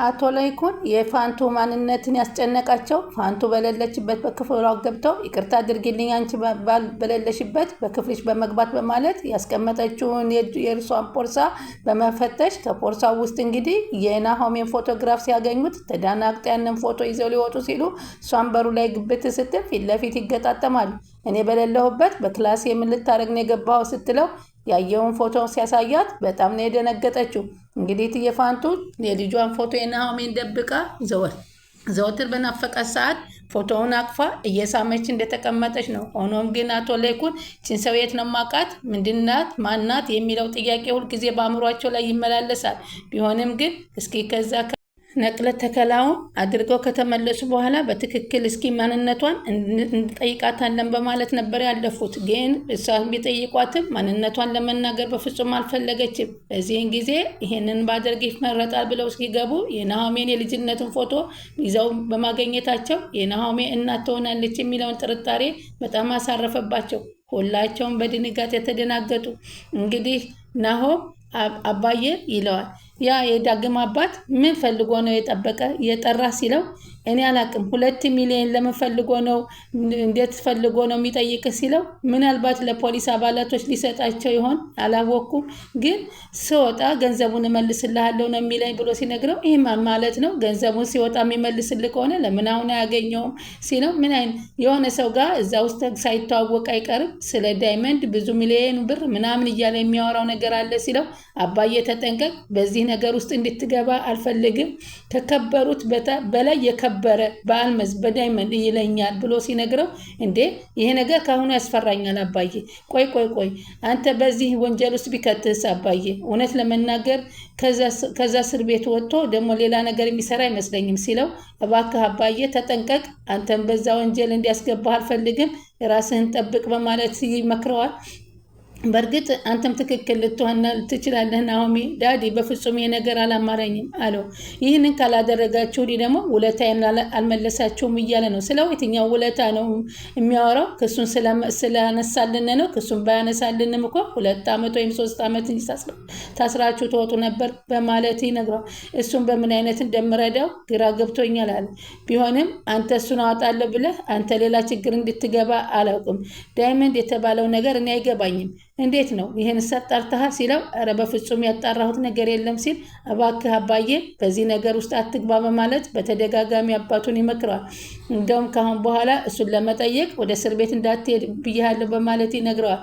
አቶ ለይኩን የፋንቱ ማንነትን ያስጨነቃቸው ፋንቱ በሌለችበት በክፍሏ ገብተው ይቅርታ አድርጊልኝ አንቺ በሌለሽበት በክፍልሽ በመግባት በማለት ያስቀመጠችውን የእርሷን ቦርሳ በመፈተሽ ከቦርሳው ውስጥ እንግዲህ የናሆሜን ፎቶግራፍ ሲያገኙት ተደናግጠው ያንን ፎቶ ይዘው ሊወጡ ሲሉ እሷን በሩ ላይ ግብት ስትል ፊት ለፊት ይገጣጠማሉ። እኔ በሌለሁበት በክላስ የምን ልታደርግ ነው የገባኸው ስትለው ያየውን ፎቶ ሲያሳያት በጣም ነው የደነገጠችው። እንግዲህ እትዬ ፋንቱ የልጇን ፎቶ የናሆሜን ደብቃ ዘወትር በናፈቃት ሰዓት ፎቶውን አቅፋ እየሳመች እንደተቀመጠች ነው። ሆኖም ግን አቶ ለይኩን ይህችን ሰው የት ነው የማውቃት፣ ምንድናት፣ ማናት የሚለው ጥያቄ ሁልጊዜ በአእምሯቸው ላይ ይመላለሳል። ቢሆንም ግን እስኪ ከዛ ነቅለ ተከላውን አድርገው ከተመለሱ በኋላ በትክክል እስኪ ማንነቷን እንጠይቃታለን በማለት ነበር ያለፉት። ግን እሷ ቢጠይቋትም ማንነቷን ለመናገር በፍጹም አልፈለገችም። በዚህን ጊዜ ይሄንን ባደርግ ይመረጣል ብለው እስኪገቡ የናሆሜን የልጅነትን ፎቶ ይዘው በማገኘታቸው የናሆሜ እናት ትሆናለች የሚለውን ጥርጣሬ በጣም አሳረፈባቸው። ሁላቸውም በድንጋጤ የተደናገጡ። እንግዲህ ናሆም አባዬ ይለዋል። ያ የዳግም አባት ምን ፈልጎ ነው የጠራ ሲለው እኔ አላቅም 2 ሚሊዮን ለምን ፈልጎ ነው እንዴት ፈልጎ ነው የሚጠይቅ ሲለው ምናልባት ለፖሊስ አባላቶች ሊሰጣቸው ይሆን አላወኩም፣ ግን ስወጣ ገንዘቡን እመልስልሃለሁ ነው የሚለኝ ብሎ ሲነግረው ይህ ማለት ነው ገንዘቡን ሲወጣ የሚመልስልህ ከሆነ ለምን አሁን አያገኘውም ሲለው ምን አይነት የሆነ ሰው ጋር እዛ ውስጥ ሳይተዋወቅ አይቀርም ስለ ዳይመንድ ብዙ ሚሊዮን ብር ምናምን እያለ የሚያወራው ነገር አለ ሲለው አባዬ ተጠንቀቅ፣ በዚህ ነገር ውስጥ እንድትገባ አልፈልግም፣ ከከበሩት በላይ የከበረ በአልመዝ በዳይመንድ ይለኛል ብሎ ሲነግረው እንዴ ይሄ ነገር ካሁኑ ያስፈራኛል አባዬ፣ ቆይ አንተ በዚህ ወንጀል ውስጥ ቢከትስ አባዬ፣ እውነት ለመናገር ከዛ እስር ቤት ወጥቶ ደግሞ ሌላ ነገር የሚሰራ አይመስለኝም ሲለው እባክህ አባዬ ተጠንቀቅ፣ አንተም በዛ ወንጀል እንዲያስገባህ አልፈልግም፣ ራስህን ጠብቅ በማለት ይመክረዋል። በእርግጥ አንተም ትክክል ልትሆን ትችላለህ ናሆሜ፣ ዳዲ በፍጹም የነገር አላማረኝም አለው። ይህንን ካላደረጋችሁ ደግሞ ውለታዬን አልመለሳችሁም እያለ ነው። ስለው የትኛው ውለታ ነው የሚያወራው? ክሱን ስላነሳልን ነው። ክሱን ባያነሳልንም እኮ 2 ዓመት ወይም 3 ዓመት ታስራችሁ ትወጡ ነበር በማለት ይነግረዋል። እሱን በምን አይነት እንደምረዳው ግራ ገብቶኛል አለ። ቢሆንም አንተ እሱን አወጣለሁ ብለህ አንተ ሌላ ችግር እንድትገባ አላውቅም። ዳይመንድ የተባለው ነገር እኔ አይገባኝም። እንዴት ነው ይህን ሰጣርተሃል ሲለው ኧረ በፍጹም ያጣራሁት ነገር የለም ሲል እባክህ አባዬ በዚህ ነገር ውስጥ አትግባ በማለት በተደጋጋሚ አባቱን ይመክረዋል። እንደውም ካሁን በኋላ እሱን ለመጠየቅ ወደ እስር ቤት እንዳትሄድ ብያለሁ በማለት ይነግረዋል።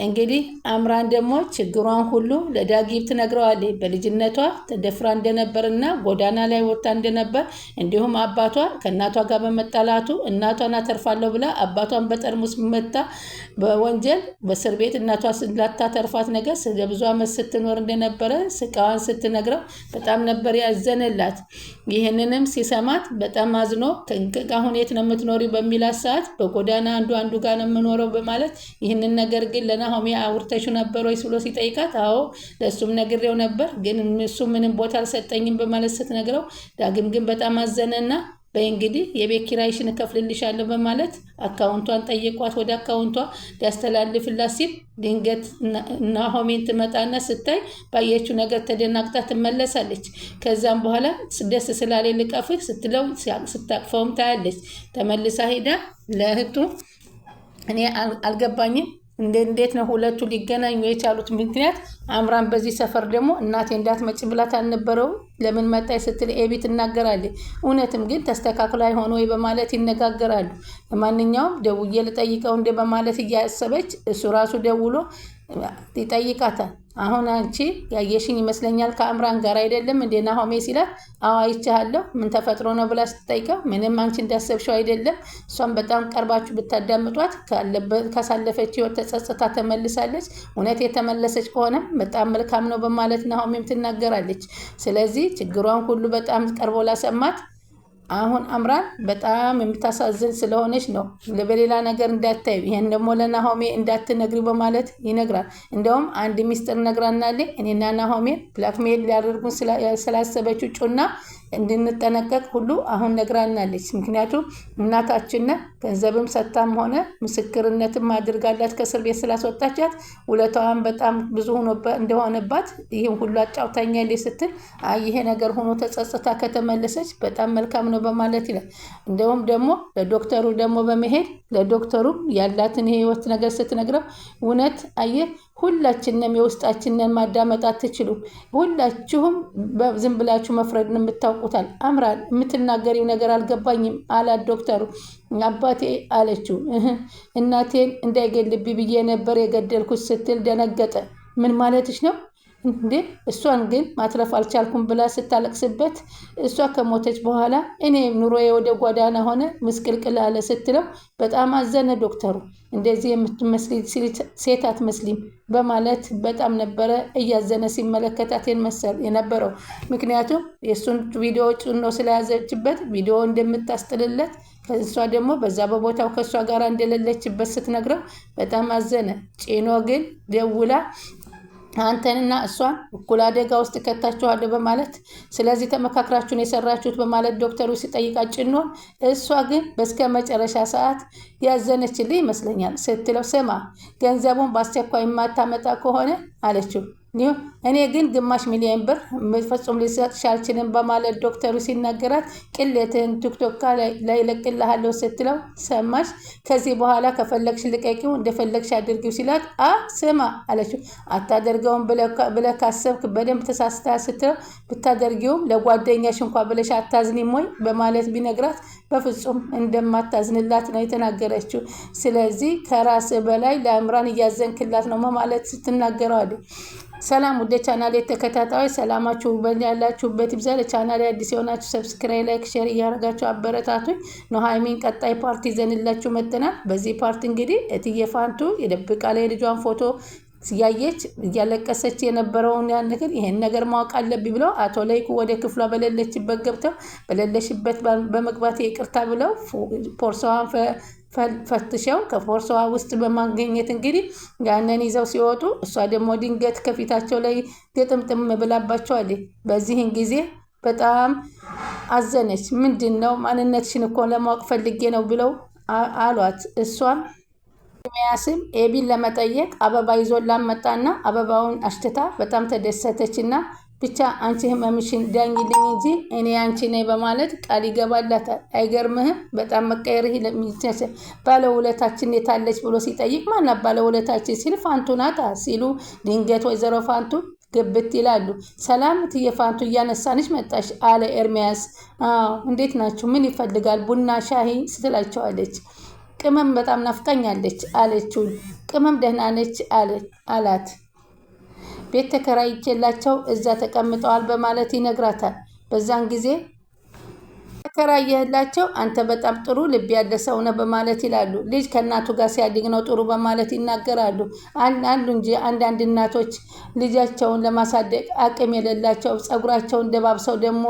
እንግዲህ አምራን ደግሞ ችግሯን ሁሉ ለዳጊብ ትነግረዋለች። በልጅነቷ ተደፍራ እንደነበርና ጎዳና ላይ ወጥታ እንደነበር እንዲሁም አባቷ ከእናቷ ጋር በመጣላቱ እናቷን አተርፋለሁ ብላ አባቷን በጠርሙስ መታ በወንጀል በእስር ቤት እናቷ ስላታተርፋት ነገር ስለ ብዙ ዓመት ስትኖር እንደነበረ ስቃዋን ስትነግረው በጣም ነበር ያዘነላት። ይህንንም ሲሰማት በጣም አዝኖ አሁን የት ነው የምትኖሪ በሚላት ሰዓት በጎዳና አንዱ ጋር ነው የምኖረው በማለት ይህንን ነገር ግን ለናሆሜ አውርተሽው ነበር ወይ ብሎ ሲጠይቃት አዎ ለእሱም ነግሬው ነበር፣ ግን እሱ ምንም ቦታ አልሰጠኝም በማለት ስትነግረው ዳግም ግን በጣም አዘነና በእንግዲህ የቤት ኪራይሽን እከፍልልሻለሁ በማለት አካውንቷን ጠይቋት ወደ አካውንቷ ሊያስተላልፍላት ሲል ድንገት ናሆሜን ትመጣና ስታይ ባየችው ነገር ተደናግጣ ትመለሳለች። ከዛም በኋላ ደስ ስላለኝ ልቀፍህ ስትለው ስታቅፈውም ታያለች። ተመልሳ ሄዳ ለእህቱ እኔ አልገባኝም እንዴት ነው ሁለቱ ሊገናኙ የቻሉት? ምክንያት አምራን በዚህ ሰፈር ደግሞ እናቴ እንዳትመጭ ብላት አልነበረው ለምን መጣይ ስትል ኤቢ ትናገራለች። እውነትም ግን ተስተካክሎ አይሆን ወይ በማለት ይነጋገራሉ። ለማንኛውም ደውዬ ልጠይቀው እንደ በማለት እያሰበች እሱ ራሱ ደውሎ ይጠይቃታል። አሁን አንቺ ያየሽኝ ይመስለኛል ከአምራን ጋር አይደለም እንዴ ናሆሜ ሲላት አዎ አይቻለሁ፣ ምን ተፈጥሮ ነው ብላ ስትጠይቀው ምንም አንቺ እንዳሰብሽው አይደለም፣ እሷን በጣም ቀርባችሁ ብታዳምጧት ካሳለፈች ህይወት ተጸጽታ ተመልሳለች፣ እውነት የተመለሰች ከሆነ በጣም መልካም ነው በማለት ናሆሜም ትናገራለች። ስለዚህ ችግሯን ሁሉ በጣም ቀርቦ ላሰማት አሁን አምራን በጣም የምታሳዝን ስለሆነች ነው በሌላ ነገር እንዳታዩ፣ ይሄን ደግሞ ለናሆሜ እንዳትነግሪ በማለት ይነግራል። እንደውም አንድ ሚስጥር ነግራናለች። እኔና ናሆሜ ብላክሜል ሊያደርጉን ስላሰበችው ጩና እንድንጠነቀቅ ሁሉ አሁን ነግራናለች። ምክንያቱም እናታችን ገንዘብም ሰጥታም ሆነ ምስክርነትም አድርጋላት ከእስር ቤት ስላስወጣቻት ውለታዋን በጣም ብዙ እንደሆነባት ይህም ሁሉ አጫውታኛለች ስትል ይሄ ነገር ሆኖ ተጸጽታ ከተመለሰች በጣም መልካም ነው በማለት ይላል። እንደውም ደግሞ ለዶክተሩ ደግሞ በመሄድ ለዶክተሩ ያላትን የህይወት ነገር ስትነግረው እውነት አየህ ሁላችንም የውስጣችንን ማዳመጥ አትችሉም። ሁላችሁም ዝም ብላችሁ መፍረድ ነው የምታውቁታል። አምራን የምትናገሪው ነገር አልገባኝም አላት ዶክተሩ። አባቴ አለችው። እናቴን እንዳይገልብኝ ብዬ ነበር የገደልኩት ስትል ደነገጠ። ምን ማለትሽ ነው እንዴ? እሷን ግን ማትረፍ አልቻልኩም ብላ ስታለቅስበት እሷ ከሞተች በኋላ እኔ ኑሮዬ ወደ ጓዳና ሆነ ምስቅልቅል አለ ስትለው በጣም አዘነ ዶክተሩ። እንደዚህ የምትመስል ሴት አትመስሊም በማለት በጣም ነበረ እያዘነ ሲመለከታት የነበረው። ምክንያቱም የእሱን ቪዲዮ ጭኖ ስለያዘችበት ቪዲዮ እንደምታስጥልለት ከእሷ ደግሞ በዛ በቦታው ከእሷ ጋር እንደሌለችበት ስትነግረው በጣም አዘነ። ጭኖ ግን ደውላ አንተንና እሷን እኩል አደጋ ውስጥ ከታችኋለሁ በማለት ስለዚህ ተመካክራችሁን የሰራችሁት በማለት ዶክተሩ ሲጠይቃት ጭኖን እሷ ግን በስከ መጨረሻ ሰዓት ያዘነችልኝ ይመስለኛል ስትለው ስማ ገንዘቡን በአስቸኳይ የማታመጣ ከሆነ አለችው። እኔ ግን ግማሽ ሚሊዮን ብር ፍጹም ሊሰጥሽ አልችልም በማለት ዶክተሩ ሲናገራት ቅሌትህን ቲክቶክ ላይ ለቅልሃለሁ ስትለው ሰማሽ ከዚህ በኋላ ከፈለግሽ ልቀቂው እንደፈለግሽ አድርጊው ሲላት ስማ አለችው። አታደርገውም ብለህ ካሰብክ በደንብ ተሳስታ ስትለው ብታደርጊውም ለጓደኛሽ እንኳ ብለሽ አታዝኒም ወይ በማለት ቢነግራት በፍጹም እንደማታዝንላት ነው የተናገረችው። ስለዚህ ከራስ በላይ ለአምራን እያዘንክላት ነው በማለት ስትናገረዋለች። ሰላም ወደ ቻናሌ ተከታታዮች ሰላማችሁ ያላችሁበት ይብዛ። ለቻናሌ አዲስ የሆናችሁ ሰብስክራይብ፣ ላይክ፣ ሼር እያደረጋችሁ አበረታቱኝ። ኑሃሚን ቀጣይ ፓርቲ ይዘንላችሁ መጥተናል። በዚህ ፓርቲ እንግዲህ እትዬ ፋንቱ የደብቃ ላይ የልጇን ፎቶ ሲያየች እያለቀሰች የነበረውን ያን ነገር ይሄን ነገር ማወቅ አለብኝ ብለው አቶ ላይኩ ወደ ክፍሏ በሌለችበት ገብተው በሌለሽበት በመግባት ይቅርታ ብለው ፖርሳዋን ፈትሸው ከፖርሳዋ ውስጥ በማግኘት እንግዲህ ያንን ይዘው ሲወጡ እሷ ደግሞ ድንገት ከፊታቸው ላይ ግጥምጥም ብላባቸዋለች። በዚህን ጊዜ በጣም አዘነች። ምንድነው ማንነትሽን እኮ ለማወቅ ፈልጌ ነው ብለው አሏት። እሷም ኤርሚያስም ኤቢን ለመጠየቅ አበባ ይዞላን መጣና አበባውን አሽትታ በጣም ተደሰተችና ብቻ አንቺ ህመምሽን ዳኝልኝ እንጂ እኔ አንቺ ነኝ በማለት ቃል ይገባላታል። አይገርምህም? በጣም መቀየርህ ለሚቻል ባለውለታችን የታለች ብሎ ሲጠይቅ ማናት ባለውለታችን ሲል ፋንቱ ናታ ሲሉ ድንገት ወይዘሮ ፋንቱ ግብት ይላሉ። ሰላም እትዬ ፋንቱ እያነሳንሽ መጣሽ አለ ኤርሚያስ። እንዴት ናችሁ? ምን ይፈልጋል? ቡና ሻሂ ስትላቸዋለች። ቅመም በጣም ናፍቃኛለች አለችው። ቅመም ደህና ነች አላት። ቤት ተከራይቼላቸው እዛ ተቀምጠዋል በማለት ይነግራታል። በዛን ጊዜ ተከራየህላቸው አንተ በጣም ጥሩ ልብ ያለ ሰው ነህ በማለት ይላሉ። ልጅ ከእናቱ ጋር ሲያድግ ነው ጥሩ በማለት ይናገራሉ። አሉ እንጂ አንዳንድ እናቶች ልጃቸውን ለማሳደግ አቅም የሌላቸው ጸጉራቸውን ደባብሰው ደግሞ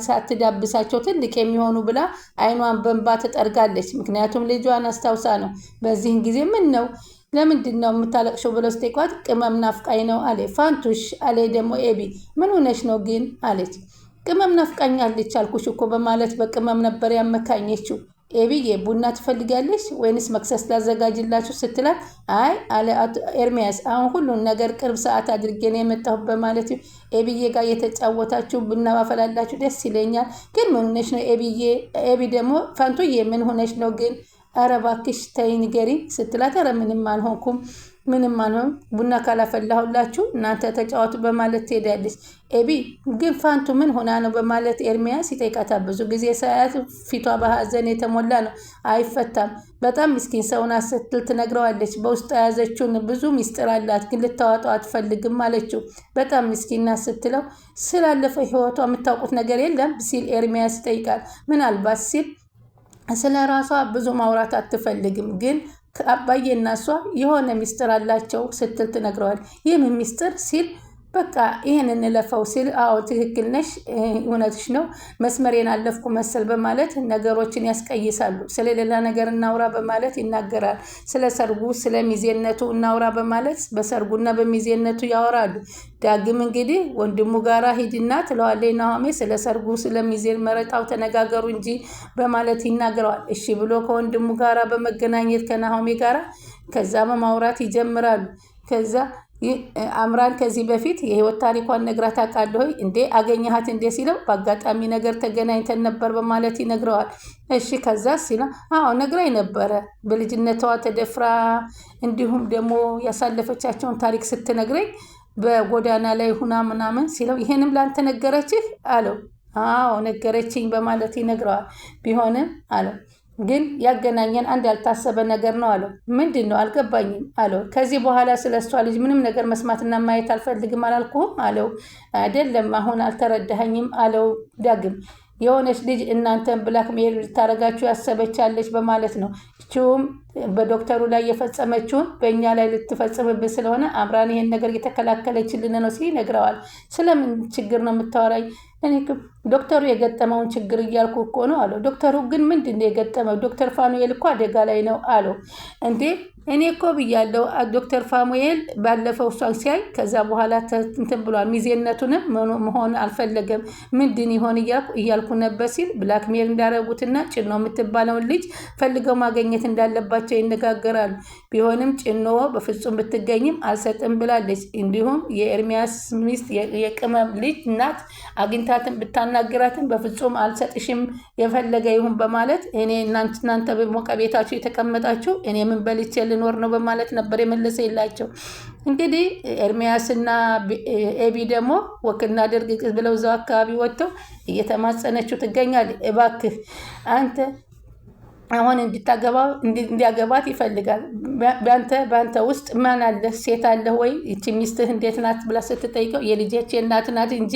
ሳትዳብሳቸው ትልቅ የሚሆኑ ብላ አይኗን በእንባ ትጠርጋለች። ምክንያቱም ልጇን አስታውሳ ነው። በዚህን ጊዜ ምን ነው ለምንድን ነው የምታለቅሽው ብለው ስጠይቋት ቅመም ናፍቃኝ ነው አለ ፋንቱሽ። አለ ደግሞ ኤቢ ምን ሆነሽ ነው ግን አለች። ቅመም ናፍቃኛለች አልኩሽ እኮ በማለት በቅመም ነበር ያመካኘችው። ኤቢዬ ቡና ትፈልጋለች ወይንስ መክሰስ ላዘጋጅላችሁ ስትላት አይ አለ ኤርሚያስ አሁን ሁሉን ነገር ቅርብ ሰዓት አድርጌ ነው የመጣሁት በማለት ኤቢዬ ጋር የተጫወታችሁ ቡና ባፈላላችሁ ደስ ይለኛል። ግን ምን ሆነሽ ነው ኤቢዬ? ኤቢ ደግሞ ፋንቱዬ ምን ሆነሽ ነው ግን ኧረ እባክሽ ተይ ንገሪኝ ስትላት ኧረ ምንም አልሆንኩም ቡና ካላፈላሁላችሁ እናንተ ተጫወቱ በማለት ትሄዳለች። ኤቢ ግን ፋንቱ ምን ሆና ነው በማለት ኤርሚያስ ይጠይቃታል። ብዙ ጊዜ ሳያት ፊቷ በሀዘን የተሞላ ነው። አይፈታም በጣም ምስኪን ሰውና ስትል ትነግረዋለች። በውስጥ የያዘችውን ብዙ ሚስጥር አላት ግን ልታወጣው አትፈልግም አለችው። በጣም ምስኪና ስትለው ስላለፈ ህይወቷ የምታውቁት ነገር የለም ሲል ኤርሚያስ ይጠይቃል። ምናልባት ሲል ስለ ራሷ ብዙ ማውራት አትፈልግም ግን አባዬ እና እሷ የሆነ ሚስጥር አላቸው ስትል ትነግረዋል። ይህም ሚስጥር ሲል በቃ ይህን እንለፈው ሲል አዎ ትክክል ነሽ፣ እውነትሽ ነው፣ መስመሬን አለፍኩ መሰል በማለት ነገሮችን ያስቀይሳሉ። ስለሌላ ነገር እናውራ በማለት ይናገራል። ስለ ሰርጉ ስለ ሚዜነቱ እናውራ በማለት በሰርጉና በሚዜነቱ ያወራሉ። ዳግም እንግዲህ ወንድሙ ጋራ ሂድና ትለዋለች ናሆሜ፣ ስለ ሰርጉ ስለ ሚዜ መረጣው ተነጋገሩ እንጂ በማለት ይናገረዋል። እሺ ብሎ ከወንድሙ ጋራ በመገናኘት ከናሆሜ ጋራ ከዛ ማውራት ይጀምራሉ። ከዛ አምራን ከዚህ በፊት የህይወት ታሪኳን ነግራት ታውቃለህ ወይ እንዴ አገኘሃት እንዴ ሲለው በአጋጣሚ ነገር ተገናኝተን ነበር በማለት ይነግረዋል። እሺ ከዛ ሲለው አዎ ነግራኝ ነበረ በልጅነቷ ተደፍራ እንዲሁም ደግሞ ያሳለፈቻቸውን ታሪክ ስትነግረኝ በጎዳና ላይ ሁና ምናምን ሲለው ይሄንም ላንተ ነገረችህ አለው። አዎ ነገረችኝ በማለት ይነግረዋል። ቢሆንም አለው ግን ያገናኘን አንድ ያልታሰበ ነገር ነው አለው። ምንድን ነው አልገባኝም አለው። ከዚህ በኋላ ስለ እሷ ልጅ ምንም ነገር መስማትና ማየት አልፈልግም አላልኩህም አለው። አይደለም አሁን አልተረዳኸኝም አለው ዳግም። የሆነች ልጅ እናንተን ብላክሜል ልታረጋችሁ ያሰበቻለች በማለት ነው። እችውም በዶክተሩ ላይ የፈጸመችውን በእኛ ላይ ልትፈጽምብን ስለሆነ አምራን ይሄን ነገር እየተከላከለችልን ነው ሲል ይነግረዋል። ስለምን ችግር ነው የምታወራኝ? እኔ ዶክተሩ የገጠመውን ችግር እያልኩ እኮ ነው አለው። ዶክተሩ ግን ምንድን ነው የገጠመው? ዶክተር ፋኑኤል እኮ አደጋ ላይ ነው አለው። እንዴ እኔ እኮ ብያለሁ ዶክተር ፋኑኤል ባለፈው እሷን ሲያይ ከዛ በኋላ እንትን ብሏል። ሚዜነቱንም መሆን አልፈለገም። ምንድን ይሆን እያልኩ ነበር ሲል ብላክሜል እንዳረጉትና ጭኖ የምትባለውን ልጅ ፈልገው ማግኘት እንዳለባቸው ይነጋገራሉ። ቢሆንም ጭኖ በፍጹም ብትገኝም አልሰጥም ብላለች። እንዲሁም የኤርሚያስ ሚስት የቅመም ልጅ እናት አግኝታትን ብታናግራትን በፍጹም አልሰጥሽም የፈለገ ይሁን በማለት እኔ እናንተ በሞቀ ቤታችሁ የተቀመጣችሁ እኔ ምን በልቼ ልኖር ነው በማለት ነበር የመለሰ የላቸው። እንግዲህ ኤርሚያስና ኤቢ ደግሞ ወክና ድርግ ብለው እዛው አካባቢ ወጥተው እየተማጸነችው ትገኛለች። እባክህ አንተ አሁን እንዲያገባት ይፈልጋል። በአንተ ውስጥ ማን አለ? ሴት አለህ ወይ? ይቺ ሚስትህ እንዴት ናት ብላ ስትጠይቀው የልጆቼ እናት ናት እንጂ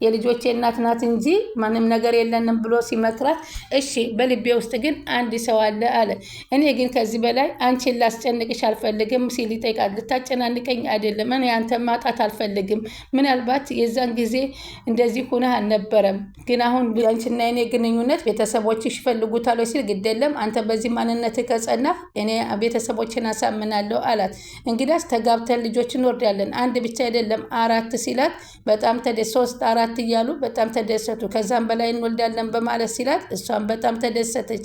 የልጆቼ እናት ናት እንጂ ማንም ነገር የለንም ብሎ ሲመክራት፣ እሺ በልቤ ውስጥ ግን አንድ ሰው አለ አለ። እኔ ግን ከዚህ በላይ አንቺን ላስጨንቅሽ አልፈልግም ሲል ይጠይቃል። ልታጨናንቀኝ አይደለም፣ እኔ አንተ ማጣት አልፈልግም። ምናልባት የዛን ጊዜ እንደዚህ ሁነህ አልነበረም፣ ግን አሁን አንቺና የኔ ግንኙነት ቤተሰቦችሽ ይፈልጉታል ሲል ግደለም አንተ በዚህ ማንነት ከጸና እኔ ቤተሰቦችን አሳምናለሁ አላት። እንግዲያስ ተጋብተን ልጆች እንወርዳለን፣ አንድ ብቻ አይደለም 4 ሲላት በጣም 3 4 እያሉ በጣም ተደሰቱ። ከዛም በላይ እንወልዳለን በማለት ሲላት እሷም በጣም ተደሰተች።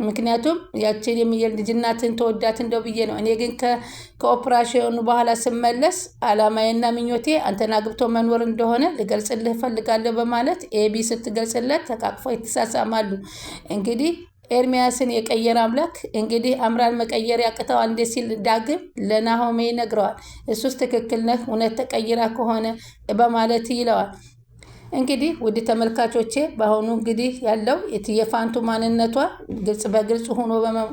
ምክንያቱም ያችን ልጅ እናትን ተወዳት እንደው ብዬ ነው። እኔ ግን ከኦፕራሽኑ በኋላ ስመለስ አላማዬና ምኞቴ አንተን አግብቶ መኖር እንደሆነ ልገልጽልህ እፈልጋለሁ በማለት ኤቢ ስትገልጽለት ተቃቅፈው ይተሳሳማሉ። እንግዲህ ኤርሚያስን የቀየረ አምላክ እንግዲህ አምራን መቀየር ያቅተዋል እንዴ ሲል ዳግም ለናሆሜ ይነግረዋል። እሱስ ትክክል ነህ እውነት ተቀይራ ከሆነ በማለት ይለዋል። እንግዲህ ውድ ተመልካቾቼ በአሁኑ እንግዲህ ያለው የፋንቱ ማንነቷ ግልጽ በግልጽ ሆኖ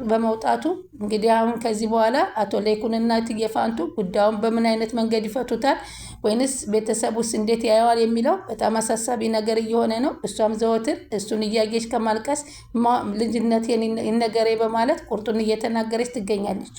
በመውጣቱ እንግዲህ አሁን ከዚህ በኋላ አቶ ለይኩንና ፋንቱ ጉዳዩን በምን አይነት መንገድ ይፈቱታል ወይንስ ቤተሰቡስ እንዴት ያየዋል የሚለው በጣም አሳሳቢ ነገር እየሆነ ነው። እሷም ዘወትር እሱን እያየች ከማልቀስ ልጅነት ይነገሬ በማለት ቁርጡን እየተናገረች ትገኛለች።